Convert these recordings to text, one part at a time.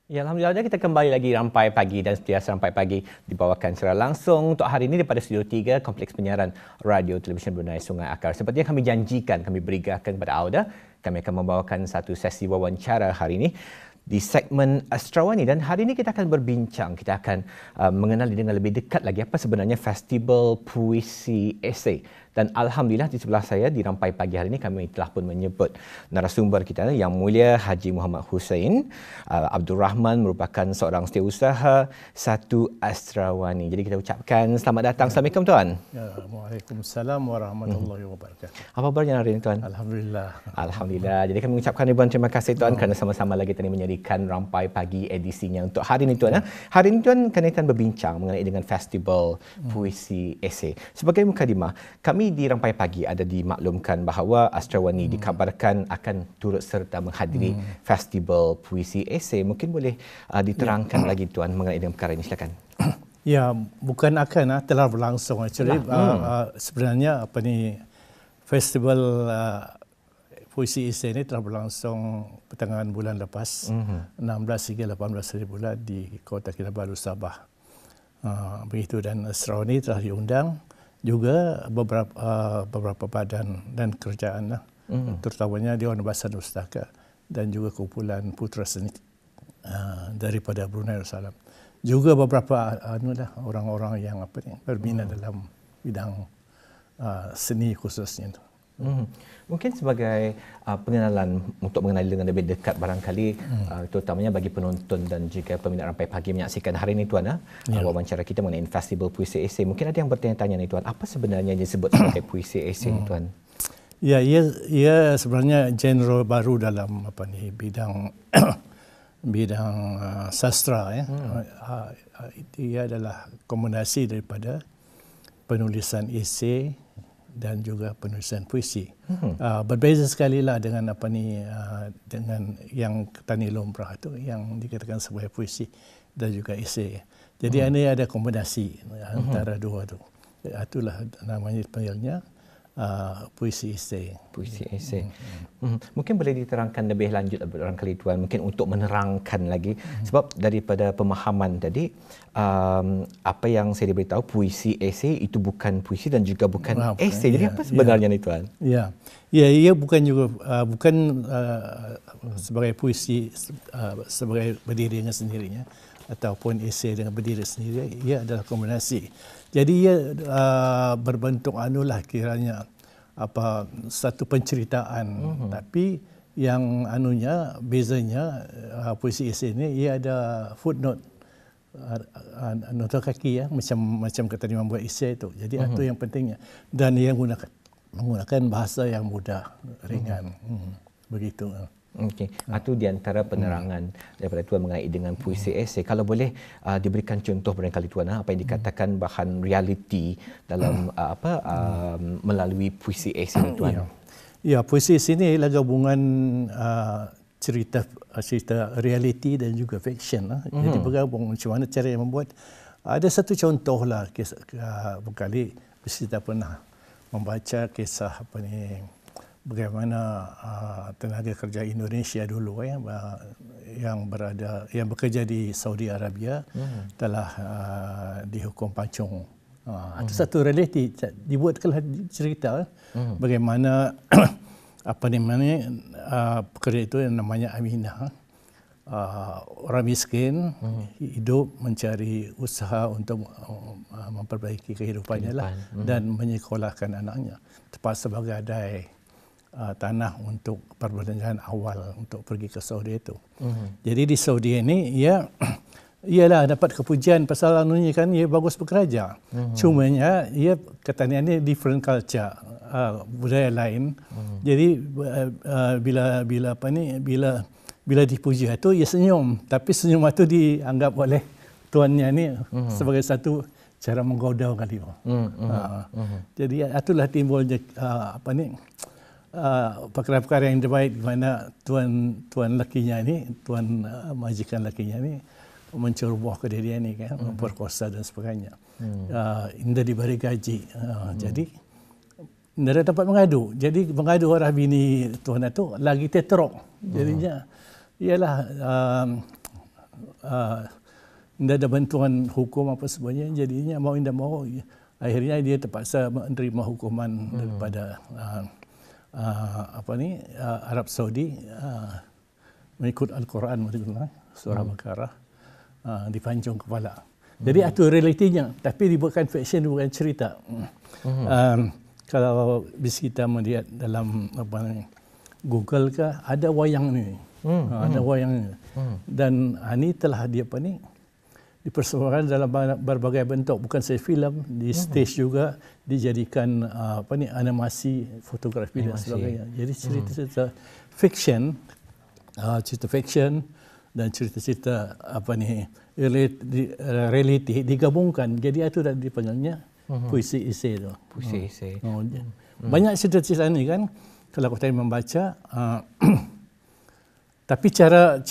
Ya, Alhamdulillah kita kembali lagi Rampai Pagi dan setiasa Rampai Pagi dibawakan secara langsung untuk hari ini daripada Studio 3 Kompleks Penyiaran Radio Televisyen Brunei Sungai Akar. Seperti yang kami janjikan, kami berikan kepada Auda, kami akan membawakan satu sesi wawancara hari ini di segmen Astrawani, dan hari ini kita akan berbincang, kita akan mengenali dengan lebih dekat lagi apa sebenarnya Festival Puisi Esei. Dan Alhamdulillah di sebelah saya di Rampai Pagi hari ini kami telah pun menyebut narasumber kita Yang Mulia Haji Muhammad Hussein Abdul Rahman, merupakan seorang setiausaha Satu Astrawani. Jadi kita ucapkan selamat datang. Assalamualaikum Tuan. Ya, Waalaikumsalam warahmatullahi wabarakatuh. Apa kabarnya hari ini Tuan? Alhamdulillah. Alhamdulillah. Jadi kami mengucapkan ribuan terima kasih Tuan kerana sama-sama lagi tadi menjadikan Rampai Pagi edisinya untuk hari ini Tuan. Hari ini Tuan akan berbincang mengenai dengan Festival Puisi Esei. Sebagai mukadimah, kami di Rampai Pagi ada dimaklumkan bahawa Astrawani dikabarkan akan turut serta menghadiri Festival Puisi Esei. Mungkin boleh diterangkan lagi Tuan mengenai dengan perkara ini, silakan. Ya, bukan akan telah berlangsung actually. Sebenarnya festival Puisi Esei ini telah berlangsung pertengahan bulan lepas, 16 hingga 18 hari bulan di Kota Kinabalu, Sabah. Begitu, dan Astrawani telah diundang juga beberapa badan dan kerajaan, terutamanya Dewan Bahasa Pustaka dan juga kumpulan putra seni daripada Brunei Darussalam. Juga beberapa orang-orang yang berminat dalam bidang seni khususnya itu. Mungkin sebagai pengenalan untuk mengenali dengan lebih dekat barangkali terutamanya bagi penonton dan juga peminat Rampai Pagi menyaksikan hari ini Tuan, wawancara kita mengenai Festival Puisi Esei. Mungkin ada yang bertanya-tanya ni Tuan, apa sebenarnya disebut sebagai Puisi Esei ni Tuan? Ya, ia sebenarnya genre baru dalam bidang sastra ya. Ia adalah kombinasi daripada penulisan esei dan juga penulisan puisi. Berbeza sekali lah dengan dengan yang Tani Lumrah itu yang dikatakan sebagai puisi dan juga esei. Jadi ini ada kombinasi antara dua itu. Itulah namanya panggilnya puisi esei. Puisi esei. Mungkin boleh diterangkan lebih lanjut barangkali Tuan, mungkin untuk menerangkan lagi, sebab daripada pemahaman tadi apa yang saya diberitahu puisi esei itu bukan puisi dan juga bukan esei. Jadi apa sebenarnya ni Tuan? Ya, ia bukan juga sebagai puisi sebagai berdiri dengan sendirinya ataupun esei dengan berdiri sendiri. Ia adalah kombinasi. Jadi ia berbentuk kiranya satu penceritaan, tapi yang bezanya puisi esei ini ia ada footnote, nota kaki ya, macam kata dia membuat esei itu. Jadi itu yang pentingnya, dan ia menggunakan bahasa yang mudah, ringan, begitu. Okey, itu di antara penerangan daripada Tuan mengenai dengan puisi esei. Kalau boleh diberikan contoh barangkali Tuan, apa yang dikatakan bahan realiti dalam melalui puisi esei Tuan? Ya, puisi esei ini adalah gabungan cerita realiti dan juga fiction. Jadi bergabung macam mana cara yang membuat. Ada satu contoh lah, berkali kita pernah membaca kisah bagaimana tenaga kerja Indonesia dulu yang bekerja di Saudi Arabia telah dihukum pancung. Itu satu realiti, dibuatkanlah cerita bagaimana pekerja itu yang namanya Aminah, orang miskin, hidup mencari usaha untuk memperbaiki kehidupannya dan menyekolahkan anaknya, tepat sebagai tanah untuk perbelanjaan awal untuk pergi ke Saudi itu. Jadi di Saudi ini ialah dapat kepujian pasal kan ia bagus bekerja. Cumanya ia katanya ini different culture, budaya lain. Jadi bila dipuji itu ia senyum, tapi senyum itu dianggap oleh tuannya ini sebagai satu cara menggoda kali. Jadi itulah timbulnya perkara-perkara yang terbaik di mana tuan lakinya ini, tuan majikan lakinya ini menceroboh ke dia ni kan, memperkosa dan sebagainya. Indah diberi gaji. Jadi Indah dapat mengadu. Jadi mengadu orang bini tuan itu lagi tetrok. Jadinya ialah tidak ada bantuan hukum apa sebagainya, jadinya mau tidak mau akhirnya dia terpaksa menerima hukuman daripada Arab Saudi, mengikut Al-Quran, surah Baqarah, dipancung kepala. Jadi itu realitinya, tapi dibuatkan fiction, bukan cerita. Kalau bis kita melihat dalam Google ke, ada wayang ni, ada wayang ni, dan ini telah dipersembahkan dalam berbagai bentuk, bukan saja filem, di stage juga dijadikan animasi, fotografi dan sebagainya. Jadi cerita-cerita fiction, cerita fiction dan cerita-cerita reality digabungkan. Jadi itu dah dipanggilnya puisi esei tu. Puisi esei. Banyak cerita-cerita ni kan, kalau kita membaca, tapi cara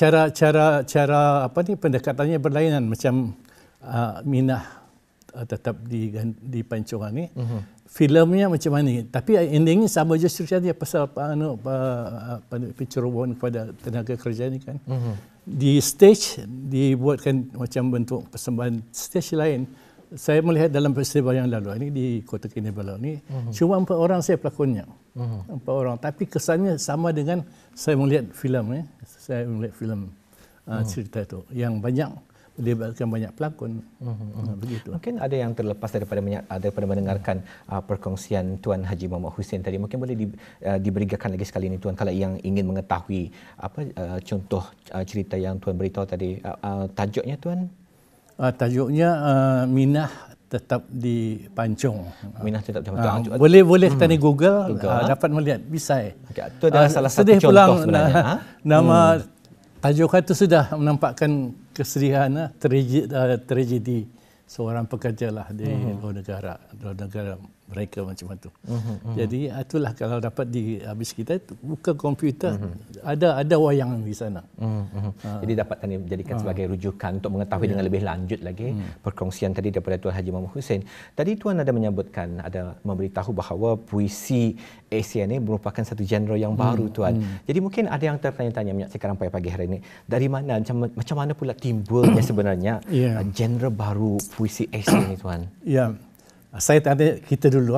pendekatannya berlainan. Macam Minah tetap dipancung ni. Filmnya macam mana? Tapi endingnya sama je ceritanya pasal pencerobohan kepada tenaga kerja ni kan. Di stage dibuatkan macam bentuk persembahan stage lain. Saya melihat dalam festival yang lalu ini di Kota Kinabalu ni, cuma 4 orang saya pelakonnya. 4 orang, tapi kesannya sama dengan saya melihat filem. Saya melihat filem cerita itu yang banyak melibatkan banyak pelakon. Begitu. Mungkin ada yang terlepas daripada mendengarkan perkongsian Tuan Haji Muhammad Hussein tadi. Mungkin boleh diberikan lagi sekali ni Tuan, kalau yang ingin mengetahui contoh cerita yang Tuan beritahu tadi. Tajuknya Tuan? Tajuknya Minah tetap dipancung. Minah tetap dipancung. Boleh kita ni Google, dapat melihat bisa. Itu adalah salah satu contoh sebenarnya. Nama tajukan itu sudah menampakkan kesedihan, tragedi seorang pekerja lah di luar negara mereka macam itu. Jadi itulah kalau dapat di habis kita buka komputer, ada wayang di sana. Jadi dapat dijadikan sebagai rujukan untuk mengetahui dengan lebih lanjut lagi perkongsian tadi daripada Tuan Haji Muhammad Hussein. Tadi Tuan ada menyebutkan, ada memberitahu bahawa puisi esei ini merupakan satu genre yang baru Tuan. Jadi mungkin ada yang tertanya-tanya menyaksikan Rampai Pagi hari ini, dari mana, macam mana pula timbulnya sebenarnya genre baru puisi esei ini Tuan? Ya. Saya tanya kita dulu,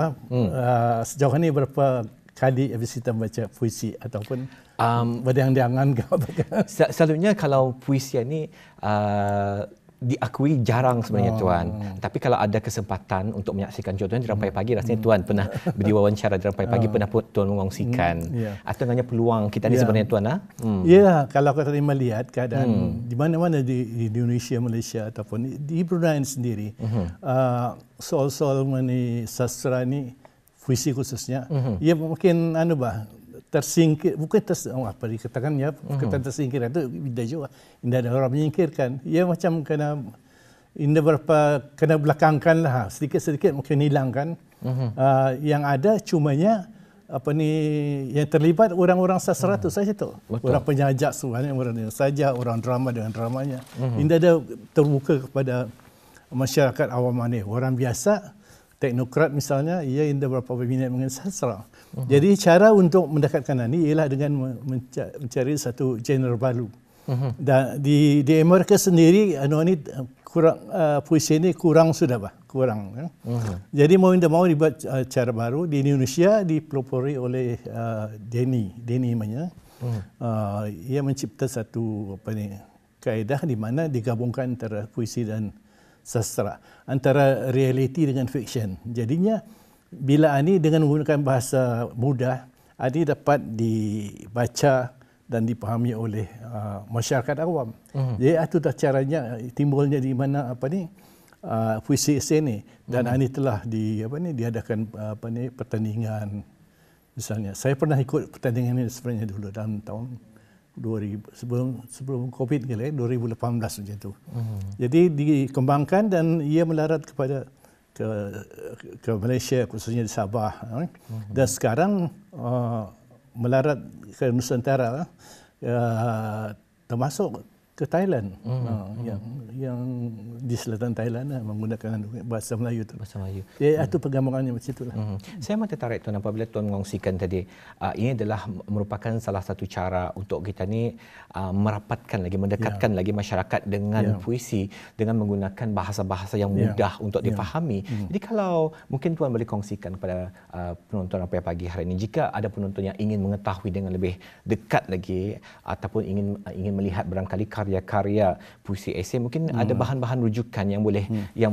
sejauh ini berapa kali habis kita baca puisi ataupun berdangan-dangan ke apa? Selalunya kalau puisi ini diakui jarang sebenarnya Tuan. Tapi kalau ada kesempatan untuk menyaksikan contohnya di Rampai Pagi, rasanya Tuan pernah diwawancara di Rampai Pagi, pernah Tuan mengongsikan. Atau hanya peluang kita ni sebenarnya Tuan? Ya, kalau kita melihat keadaan di mana-mana di Indonesia, Malaysia ataupun di Brunei sendiri, soal-soal mengenai sastra ni, puisi khususnya, ia mungkin tersingkir, bukan apa dikatakan ya, kata tersingkir itu tidak juga, tidak ada orang menyingkirkan. Ia macam kena belakangkan lah, sedikit-sedikit mungkin hilangkan. Yang ada cumanya yang terlibat orang-orang sastra itu saja tu. Orang penyajak sebenarnya, orang dengan sajak, orang drama dengan dramanya. Tidak ada terbuka kepada masyarakat awam ni. Orang biasa, teknokrat misalnya, ia tidak berapa berminat dengan sastra. Jadi cara untuk mendekatkan ini ialah dengan mencari satu genre baru. Dan di Amerika sendiri, puisi ini kurang sudah kurang. Jadi mau tidak mau dibuat cara baru. Di Indonesia dipelopori oleh Denny namanya. Ia mencipta satu kaedah di mana digabungkan antara puisi dan sastra, antara realiti dengan fiction. Jadinya bila ini dengan menggunakan bahasa mudah, ini dapat dibaca dan dipahami oleh masyarakat awam. Jadi itu dah caranya timbulnya di mana puisi esei ini, dan ini telah diadakan pertandingan. Misalnya saya pernah ikut pertandingan ini sebenarnya dulu dalam tahun 2000, sebelum Covid 2018 macam itu. Jadi dikembangkan dan ia melarat ke Malaysia, khususnya di Sabah. Dan sekarang melarat ke Nusantara, termasuk ke Thailand. Yang di selatan Thailand menggunakan bahasa Melayu tu. Bahasa Melayu. Itu pergambarannya macam itulah. Saya amat tertarik Tuan apabila Tuan mengongsikan tadi ini adalah merupakan salah satu cara untuk kita ni merapatkan lagi, mendekatkan lagi masyarakat dengan puisi dengan menggunakan bahasa-bahasa yang mudah untuk difahami. Jadi kalau mungkin Tuan boleh kongsikan kepada penonton Apa Pagi hari ini, jika ada penonton yang ingin mengetahui dengan lebih dekat lagi ataupun ingin melihat barangkali karya-karya puisi esei, mungkin ada bahan-bahan rujukan yang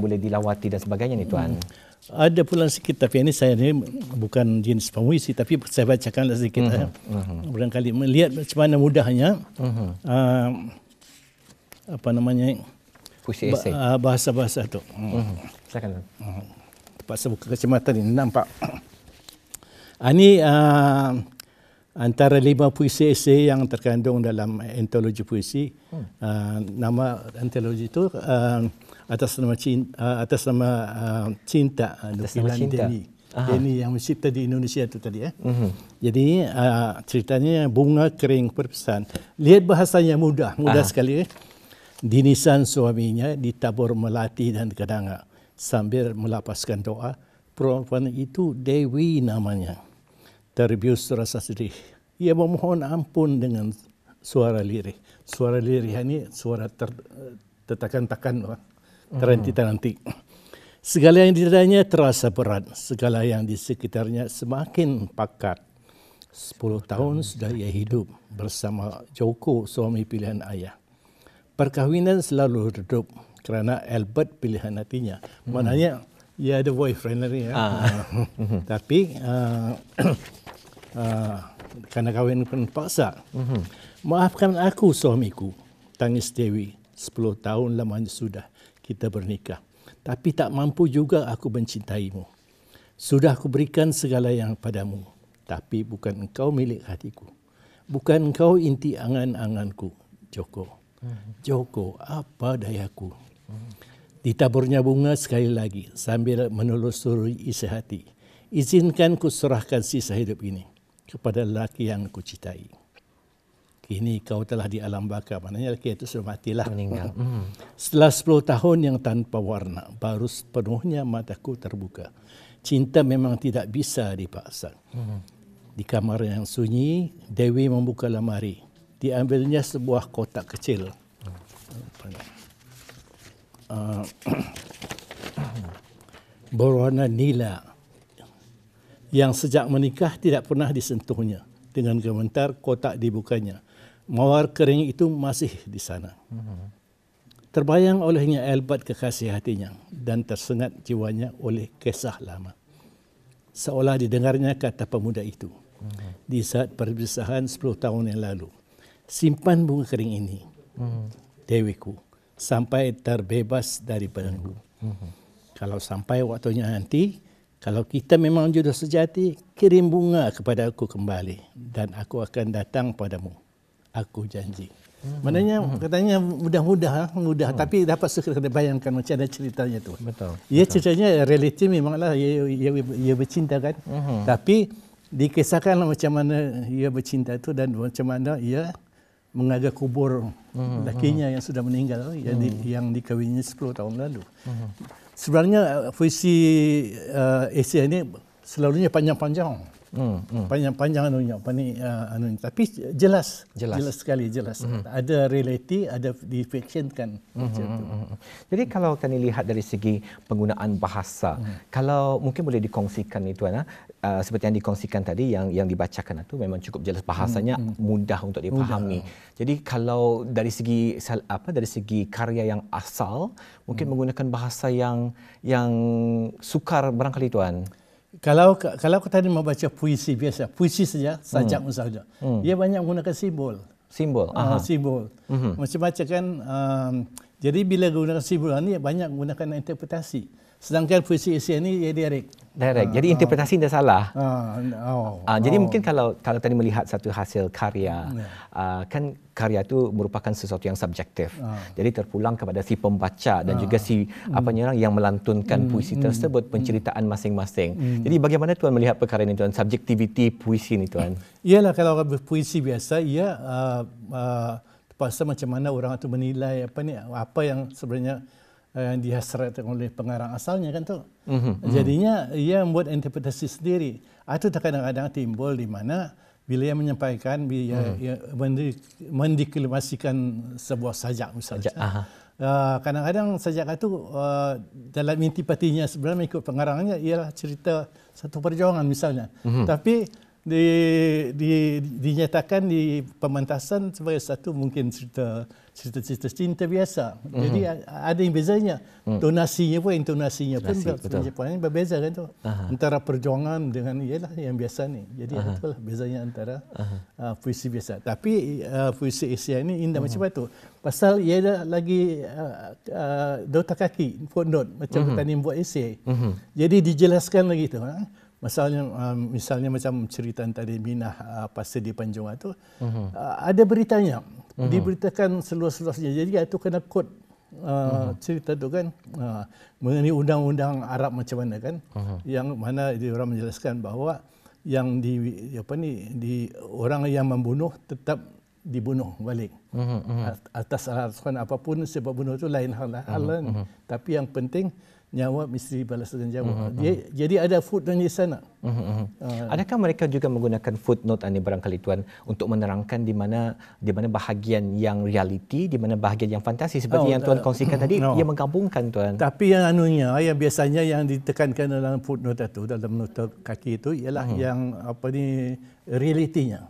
boleh dilawati dan sebagainya ni Tuan. Ada pula sikit, tapi ini saya ni bukan jenis pemuisi, tapi saya bacakanlah sedikit. Barangkali melihat macam mana mudahnya puisi esei. Bahasa-bahasa tu. Silakan. Terpaksa buka kacamata ni, nampak. Ini antara 5 puisi esei yang terkandung dalam antologi puisi. Nama antologi itu atas nama Cinta, nukilan Denny yang mencipta di Indonesia itu tadi. Jadi ceritanya bunga kering perpisahan. Lihat bahasanya mudah sekali. Dinisan suaminya ditabur melati dan kedanga sambil melapaskan doa. Perempuan itu Dewi namanya. Terbius rasa sedih. Ia memohon ampun dengan suara lirih. Suara lirih ini suara tertekan-tekan, terhenti-terhenti. Segala yang di dadanya terasa berat. Segala yang di sekitarnya semakin pakat. 10 tahun sudah ia hidup bersama Joko, suami pilihan ayah. Perkahwinan selalu redup kerana Albert pilihan hatinya. Maknanya ia ada boyfriend lagi. Tapi kerana kahwin pun paksa. Maafkan aku suamiku, tangis Dewi. 10 tahun lamanya sudah kita bernikah. Tapi tak mampu juga aku mencintaimu. Sudah aku berikan segala yang padamu. Tapi bukan engkau milik hatiku. Bukan engkau inti angan-anganku, Joko. Joko, apa dayaku? Ditaburnya bunga sekali lagi sambil menelusuri isi hati. Izinkan ku serahkan sisa hidup ini kepada lelaki yang ku cintai. Kini kau telah di alam baka. Maknanya lelaki itu sudah matilah. Meninggal. Setelah 10 tahun yang tanpa warna, baru sepenuhnya mataku terbuka. Cinta memang tidak bisa dipaksa. Di kamar yang sunyi, Dewi membuka lemari. Diambilnya sebuah kotak kecil. Berwarna nila yang sejak menikah tidak pernah disentuhnya. Dengan gemetar kotak dibukanya. Mawar kering itu masih di sana. Terbayang olehnya Albert kekasih hatinya dan tersengat jiwanya oleh kisah lama. Seolah didengarnya kata pemuda itu. Di saat perpisahan 10 tahun yang lalu. Simpan bunga kering ini, Dewiku, sampai terbebas dari belenggu. Kalau sampai waktunya nanti, kalau kita memang jodoh sejati, kirim bunga kepada aku kembali dan aku akan datang padamu. Aku janji. Maknanya katanya mudah, tapi dapat segera bayangkan macam ada ceritanya tu. Betul. Ia ceritanya realiti memanglah ia bercinta kan. Tapi dikisahkan macam mana ia bercinta itu dan macam mana ia mengaga kubur lakinya yang sudah meninggal yang dikahwininya 10 tahun lalu. Sebenarnya puisi esei ini selalunya panjang-panjang. Panjang-panjang tapi jelas sekali. Ada realiti, ada difictionkan. Jadi kalau kami lihat dari segi penggunaan bahasa, kalau mungkin boleh dikongsikan itu seperti yang dikongsikan tadi yang dibacakan itu memang cukup jelas bahasanya, mudah untuk dipahami. Jadi kalau dari segi karya yang asal mungkin menggunakan bahasa yang sukar barangkali tuan. Kalau tadi membaca puisi biasa, puisi saja, sajak saja. Dia banyak menggunakan simbol. Simbol. Simbol. Macam-macam kan. Jadi bila gunakan simbol ini banyak menggunakan interpretasi. Sedangkan puisi esei ini dia direct. Jadi interpretasi tidak salah. Jadi mungkin kalau tadi melihat satu hasil karya, kan karya itu merupakan sesuatu yang subjektif. Jadi terpulang kepada si pembaca dan juga si yang melantunkan puisi tersebut, penceritaan masing-masing. Jadi bagaimana tuan melihat perkara ini tuan, subjektiviti puisi ini tuan? Iyalah kalau puisi biasa ia pasal macam mana orang itu menilai apa yang sebenarnya yang dihasratkan oleh pengarang asalnya kan tu. Jadinya ia membuat interpretasi sendiri. Itu kadang-kadang timbul di mana bila ia menyampaikan, ia mendeklamasikan sebuah sajak misalnya. Kadang-kadang sajak itu dalam intipatinya sebenarnya mengikut pengarangnya ialah cerita satu perjuangan misalnya. Tapi dinyatakan di pementasan sebagai satu mungkin cerita cinta biasa. Jadi ada yang bezanya. Intonasinya pun berbeza kan tu. Antara perjuangan dengan ialah yang biasa ni. Jadi itulah bezanya antara puisi biasa. Tapi puisi esei ni indah macam itu. Pasal ia ada lagi nota kaki, footnote macam petani buat esei. Jadi dijelaskan lagi tu. Misalnya macam cerita tadi Minah pasal di Panjungan tu, ada beritanya, diberitakan seluas-luasnya. Jadi itu kena kod cerita tu kan, mengenai undang-undang Arab macam mana kan, yang mana diorang menjelaskan bahawa yang orang yang membunuh tetap dibunuh balik atas alasan apapun, sebab bunuh itu lain hal. Tapi yang penting nyawa mesti balas dengan nyawa. Jadi ada footnote di sana. Adakah mereka juga menggunakan footnote ini barangkali Tuan untuk menerangkan di mana bahagian yang realiti, di mana bahagian yang fantasi seperti yang Tuan kongsikan tadi, ia menggabungkan Tuan. Tapi yang yang biasanya yang ditekankan dalam footnote itu, dalam nota kaki itu ialah yang realitinya.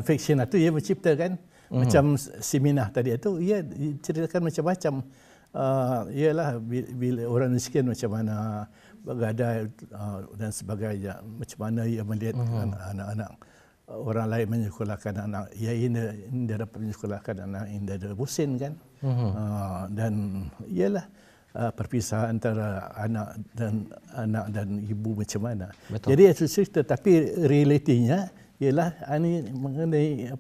Fiction itu ia menciptakan macam si Minah tadi itu, ia ceritakan macam-macam. Ialah bila orang miskin macam mana bergadai dan sebagainya, macam mana ia melihat anak-anak orang lain menyekolahkan anak, ia ini dapat menyekolahkan anak ini dari busin kan. Dan ialah perpisahan antara anak dan ibu macam mana. Betul. Jadi itu cerita, tapi realitinya ialah ini mengenai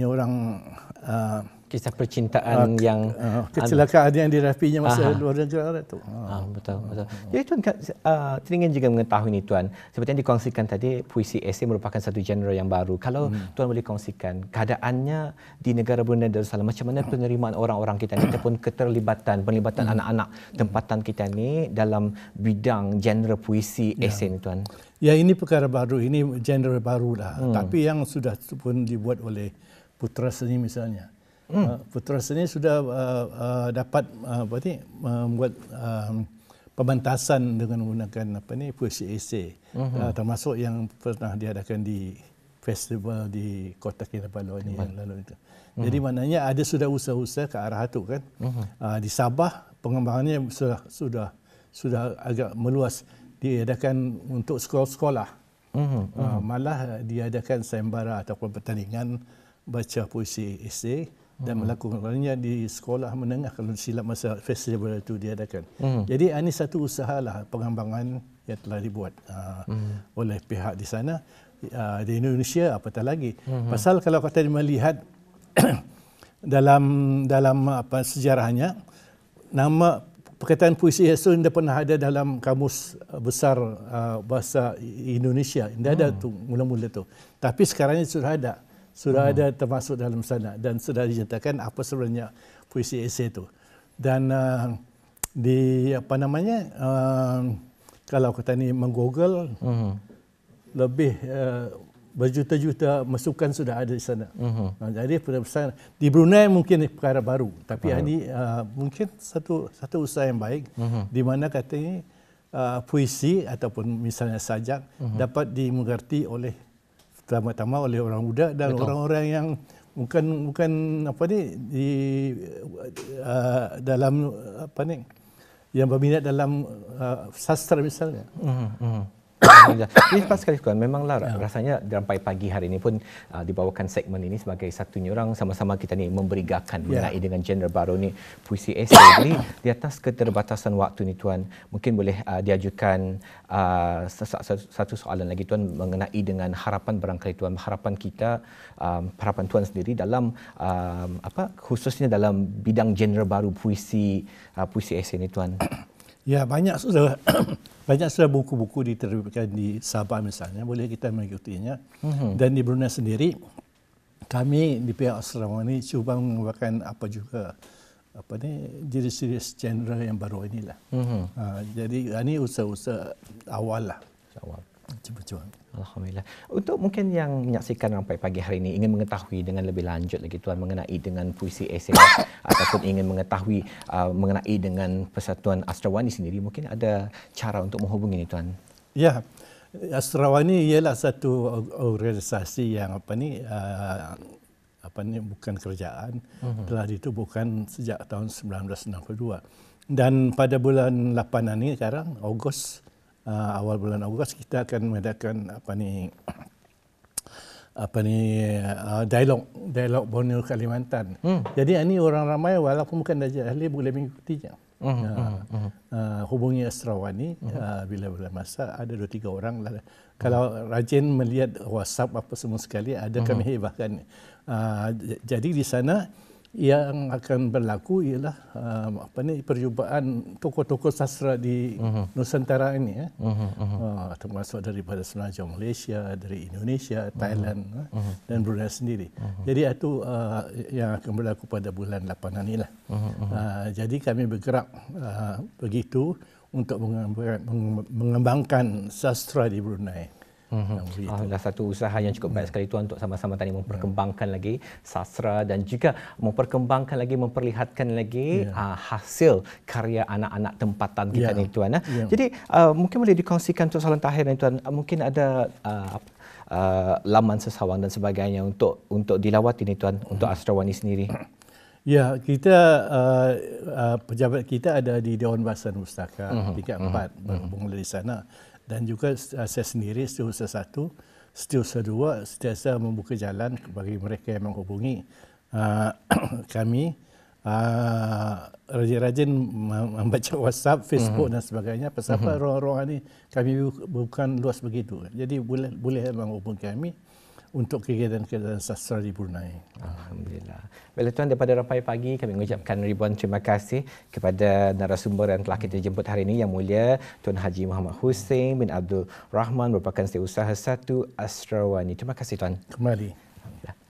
orang kisah percintaan yang kecelakaan yang dirapinya masa luar negara itu. Betul. Jadi Tuan teringin juga mengetahui ni Tuan, seperti yang dikongsikan tadi, puisi esei merupakan satu genre yang baru. Kalau Tuan boleh kongsikan keadaannya di negara Brunei Darussalam, macam mana penerimaan orang-orang kita ni ataupun pelibatan anak-anak tempatan kita ni dalam bidang genre puisi esei ni Tuan? Ya, ini perkara baru, ini genre baru lah. Tapi yang sudah pun dibuat oleh Putra Seni misalnya. Putra Seni sudah dapat membuat pementasan dengan menggunakan puisi esei, termasuk yang pernah diadakan di festival di Kota Kinabalu ini yang lalu itu. Jadi maknanya ada sudah usaha-usaha ke arah itu kan. Di Sabah pengembangannya sudah agak meluas, diadakan untuk sekolah-sekolah. Malah diadakan sayembara ataupun pertandingan baca puisi esei dan melakukannya di sekolah menengah kalau silap masa festival itu diadakan. Jadi ini satu usahalah pengembangan yang telah dibuat oleh pihak di sana. Di Indonesia apatah lagi. Pasal kalau kita melihat dalam sejarahnya, nama perkataan puisi esei tidak pernah ada dalam kamus besar bahasa Indonesia. Tidak ada tu mula-mula tu. Tapi sekarang ini sudah ada termasuk dalam sana dan sudah dinyatakan apa sebenarnya puisi esei itu. Dan kalau kita ni menggoogle, lebih berjuta-juta masukan sudah ada di sana. Jadi di Brunei mungkin perkara baru, tapi ini mungkin satu usaha yang baik, di mana katanya puisi ataupun misalnya sajak dapat dimengerti oleh pertama-tama oleh orang muda dan orang-orang yang bukan dalam yang berminat dalam sastra misalnya. Ini pas sekali Tuan, memanglah rasanya dalam pagi hari ini pun dibawakan segmen ini sebagai satunya orang sama-sama kita ni memberigakan mengenai dengan genre baru ni puisi esei. Jadi di atas keterbatasan waktu ni Tuan, mungkin boleh diajukan satu soalan lagi Tuan mengenai dengan harapan barangkali Tuan, harapan kita, harapan Tuan sendiri dalam khususnya dalam bidang genre baru puisi esei ni Tuan. Ya, banyak sudah buku-buku diterbitkan di Sabah misalnya, boleh kita mengikutinya. Dan di Brunei sendiri kami di pihak Asrawani cuba mengembangkan jenis-jenis genre yang baru inilah. Jadi ini usaha-usaha awal lah. Awal. Cuba-cuba. Alhamdulillah. Untuk mungkin yang menyaksikan Rampai Pagi hari ini ingin mengetahui dengan lebih lanjut lagi Tuan mengenai dengan puisi esei ataupun ingin mengetahui mengenai dengan Persatuan Asrawani sendiri, mungkin ada cara untuk menghubungi ni Tuan. Ya. Asrawani ialah satu organisasi yang bukan kerajaan, telah ditubuhkan sejak tahun 1962. Dan pada bulan 8 ini sekarang Ogos, awal bulan Ogos kita akan mengadakan dialog Borneo Kalimantan. Jadi ini orang ramai walaupun bukan darjah ahli boleh mengikutinya. Hubungi Asrawani bila masa, ada 2-3 orang lah. Kalau rajin melihat WhatsApp apa semua sekali ada, kami hebahkan. Jadi di sana yang akan berlaku ialah perjumpaan tokoh-tokoh sastra di Nusantara ini, termasuk daripada Semenanjung Malaysia, dari Indonesia, Thailand dan Brunei sendiri. Jadi itu yang akan berlaku pada bulan 8 inilah. Jadi kami bergerak begitu untuk mengembangkan sastra di Brunei. Adalah satu usaha yang cukup baik sekali Tuan untuk sama-sama tadi memperkembangkan lagi sastra dan juga memperkembangkan lagi, memperlihatkan lagi hasil karya anak-anak tempatan kita ni Tuan. Jadi mungkin boleh dikongsikan untuk soalan terakhir ni Tuan, mungkin ada laman sesawang dan sebagainya untuk dilawati ni Tuan untuk Asrawani sendiri. Ya, kita pejabat kita ada di Dewan Bahasa dan Pustaka tingkat 4 berhubung dari sana. Dan juga saya sendiri Setiausaha 1, Setiausaha 2 sentiasa membuka jalan bagi mereka yang menghubungi kami. Rajin-rajin membaca WhatsApp, Facebook dan sebagainya. Pasal ruang-ruang ini kami bukan luas begitu. Jadi boleh menghubungi kami untuk kegiatan-kegiatan sastra di Brunei. Alhamdulillah. Baiklah Tuan, daripada Rampai Pagi kami mengucapkan ribuan terima kasih kepada narasumber yang telah kita jemput hari ini, Yang Mulia Tuan Haji Muhammad Hussein bin Abdul Rahman, merupakan Setiausaha 1 Asrawani. Terima kasih Tuan. Kembali.